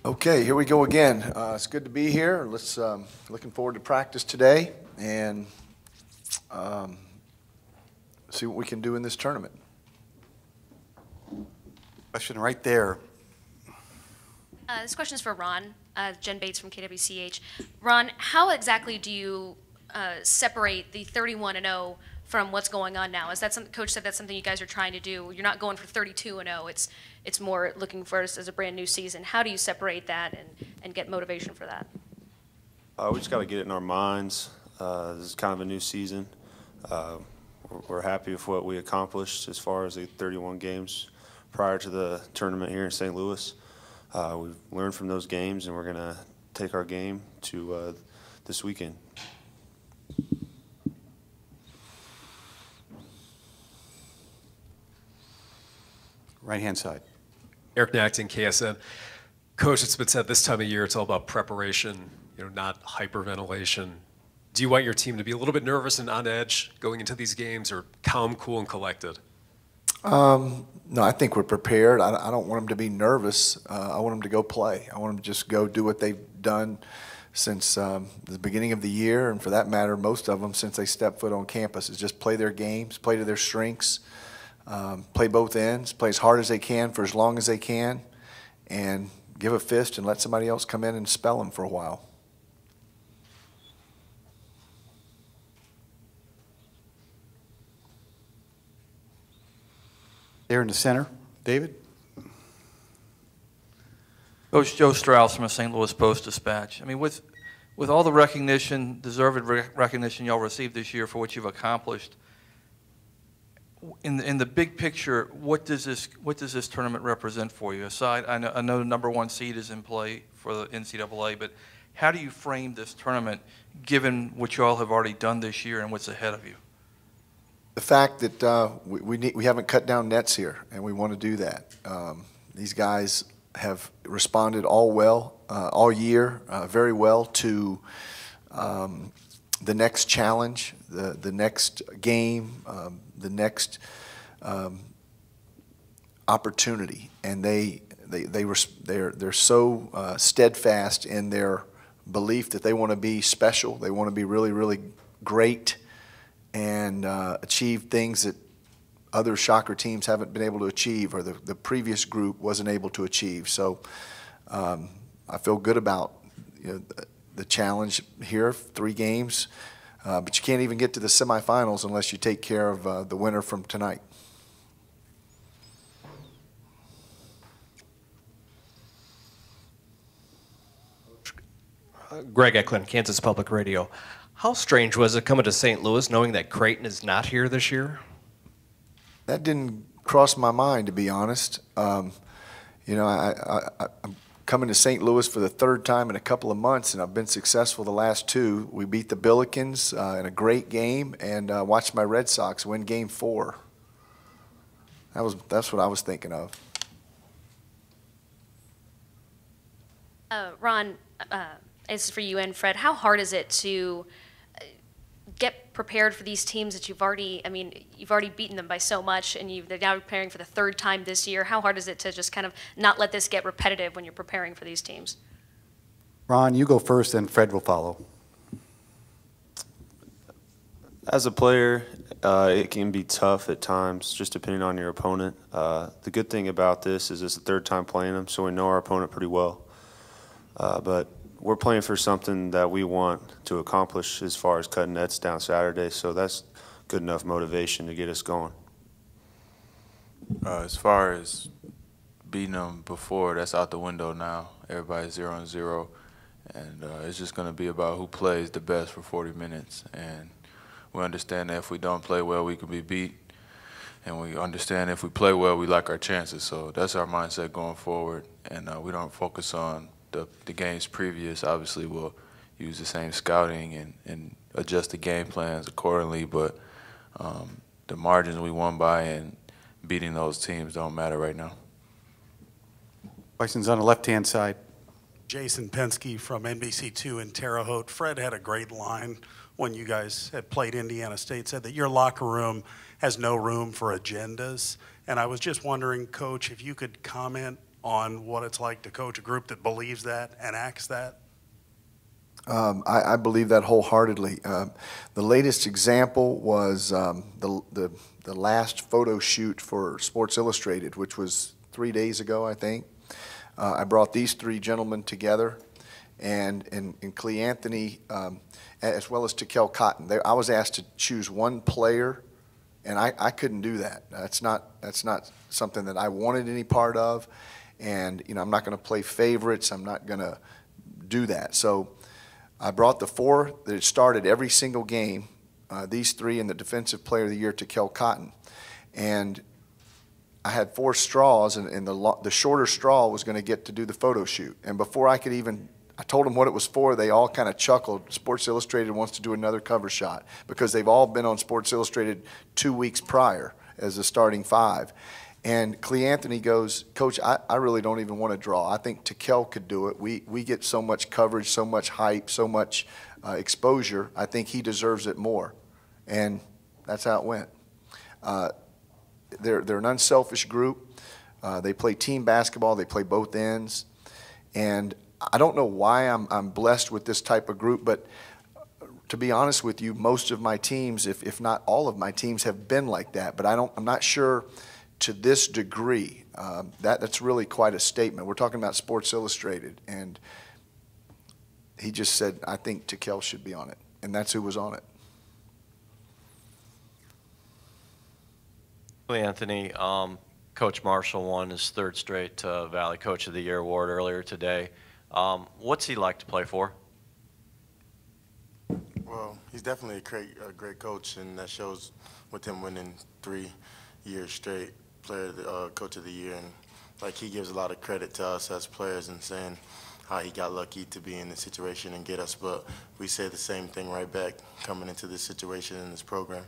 Okay, here we go again. It's good to be here. Looking forward to practice today and see what we can do in this tournament. Question right there. This question is for Ron. Jen Bates from KWCH. Ron, how exactly do you separate the 31-0 from what's going on now? Is that something, Coach said that's something you guys are trying to do? You're not going for 32-0. It's more looking for us as a brand new season. How do you separate that and get motivation for that? We just got to get it in our minds. This is kind of a new season. We're happy with what we accomplished as far as the 31 games prior to the tournament here in St. Louis. We've learned from those games, and we're going to take our game to this weekend. Right-hand side. Eric Nacton, KSN. Coach, it's been said this time of year it's all about preparation, not hyperventilation. Do you want your team to be a little bit nervous and on edge going into these games, or calm, cool, and collected? No, I think we're prepared. I don't want them to be nervous. I want them to go play. I want them to just go do what they've done since the beginning of the year, and for that matter, most of them since they stepped foot on campus, is just play their games, play to their strengths, play both ends, play as hard as they can for as long as they can, and give a fist and let somebody else come in and spell them for a while. There in the center. David? Coach Joe Strauss from the St. Louis Post-Dispatch. I mean, with all the recognition, deserved recognition y'all received this year for what you've accomplished, in the big picture, what does this tournament represent for you? Aside, I know the #1 seed is in play for the NCAA, but how do you frame this tournament given what y'all have already done this year and what's ahead of you? The fact that we haven't cut down nets here, and we want to do that. These guys have responded all year, very well to the next challenge, the next game, the next opportunity, and they're so steadfast in their belief that they want to be special. They want to be really, really great and achieve things that other Shocker teams haven't been able to achieve, or the previous group wasn't able to achieve. So I feel good about the challenge here, 3 games, but you can't even get to the semifinals unless you take care of the winner from tonight. Gregg Eklund, Kansas Public Radio. How strange was it coming to St. Louis knowing that Creighton is not here this year? That didn't cross my mind, to be honest. I'm coming to St. Louis for the 3rd time in a couple of months, and I've been successful the last 2. We beat the Billikens in a great game, and watched my Red Sox win Game 4. That's what I was thinking of. Ron, this is for you and Fred. How hard is it to get prepared for these teams that you've already beaten them by so much, and they're now preparing for the 3rd time this year? How hard is it to just kind of not let this get repetitive when you're preparing for these teams? Ron, you go first, and Fred will follow. As a player, it can be tough at times, just depending on your opponent. The good thing about this is it's the 3rd time playing them, so we know our opponent pretty well. But we're playing for something that we want to accomplish as far as cutting nets down Saturday, so that's good enough motivation to get us going. As far as beating them before, that's out the window now. Everybody's 0-0, and it's just going to be about who plays the best for 40 minutes. And we understand that if we don't play well, we can be beat. And we understand if we play well, we like our chances. So that's our mindset going forward, and we don't focus on the games previous. Obviously, we'll use the same scouting and adjust the game plans accordingly, but the margins we won by and beating those teams don't matter right now. Questions on the left-hand side. Jason Penske from NBC2 in Terre Haute. Fred had a great line when you guys had played Indiana State, said that your locker room has no room for agendas. And I was just wondering, Coach, if you could comment on what it's like to coach a group that believes that and acts that? I believe that wholeheartedly. The latest example was the last photo shoot for Sports Illustrated, which was 3 days ago, I think. I brought these three gentlemen together, and Cleanthony, as well as Tikel Cotton. I was asked to choose one player, and I couldn't do that. That's not something that I wanted any part of, and I'm not going to play favorites. I'm not going to do that. So I brought the four that had started every single game, these three, and the Defensive Player of the Year, Tikel Cotton. And I had four straws, and the shorter straw was going to get to do the photo shoot. And before I told them what it was for, they all kind of chuckled. Sports Illustrated wants to do another cover shot, because they've all been on Sports Illustrated 2 weeks prior as the starting five. And Cleanthony goes, Coach, I really don't even want to draw. I think Tikel could do it. We get so much coverage, so much hype, so much exposure. I think he deserves it more. And that's how it went. They're an unselfish group. They play team basketball. They play both ends. And I don't know why I'm blessed with this type of group, but to be honest with you, most of my teams, if not all of my teams, have been like that. But I'm not sure to this degree. That's really quite a statement. We're talking about Sports Illustrated, and he just said, I think Tikel should be on it, and that's who was on it. Anthony, Coach Marshall won his third straight Valley Coach of the Year award earlier today. What's he like to play for? Well, he's definitely a great coach, and that shows with him winning 3 years straight Coach of the Year. And like, he gives a lot of credit to us as players and saying how he got lucky to be in this situation and get us, but we say the same thing right back coming into this situation in this program.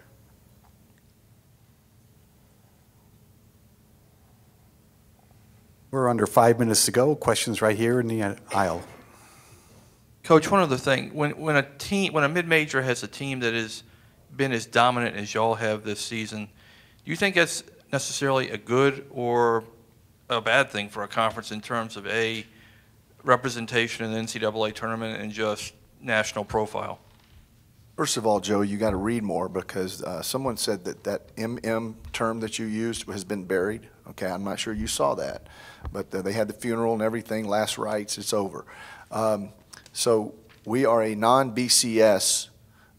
We're under 5 minutes to go. Questions right here in the aisle. Coach, one other thing. When a mid-major has a team that has been as dominant as y'all have this season, do you think that's necessarily a good or a bad thing for a conference in terms of representation in the NCAA tournament and just national profile? First of all, Joe, you got to read more, because someone said that MM term that you used has been buried. Okay, I'm not sure you saw that, but they had the funeral and everything, last rites, it's over. So we are a non-BCS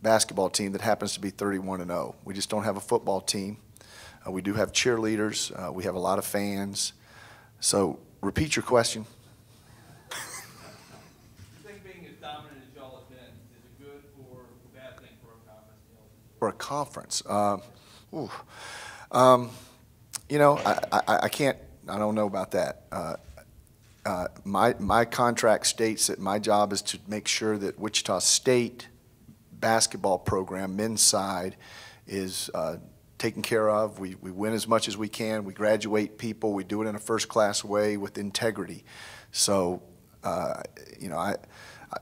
basketball team that happens to be 31-0. We just don't have a football team. We do have cheerleaders. We have a lot of fans. So repeat your question. You think being as dominant as y'all have been is a good or bad thing for a conference? For a conference? I can't, I don't know about that. My contract states that my job is to make sure that Wichita State basketball program, men's side, is taken care of. We win as much as we can. We graduate people. We do it in a first-class way with integrity. So,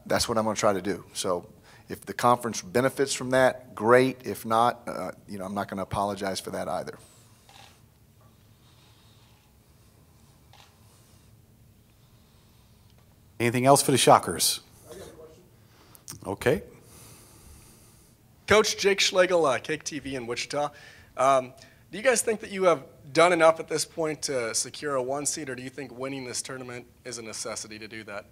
that's what I'm going to try to do. So if the conference benefits from that, great. If not, I'm not going to apologize for that either. Anything else for the Shockers? I got a question. Okay. Coach Jake Schlegel, Cake TV in Wichita. Do you guys think that you have done enough at this point to secure a 1 seed, or do you think winning this tournament is a necessity to do that?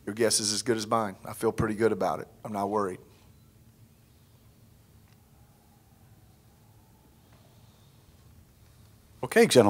Your guess is as good as mine. I feel pretty good about it. I'm not worried. Okay, gentlemen.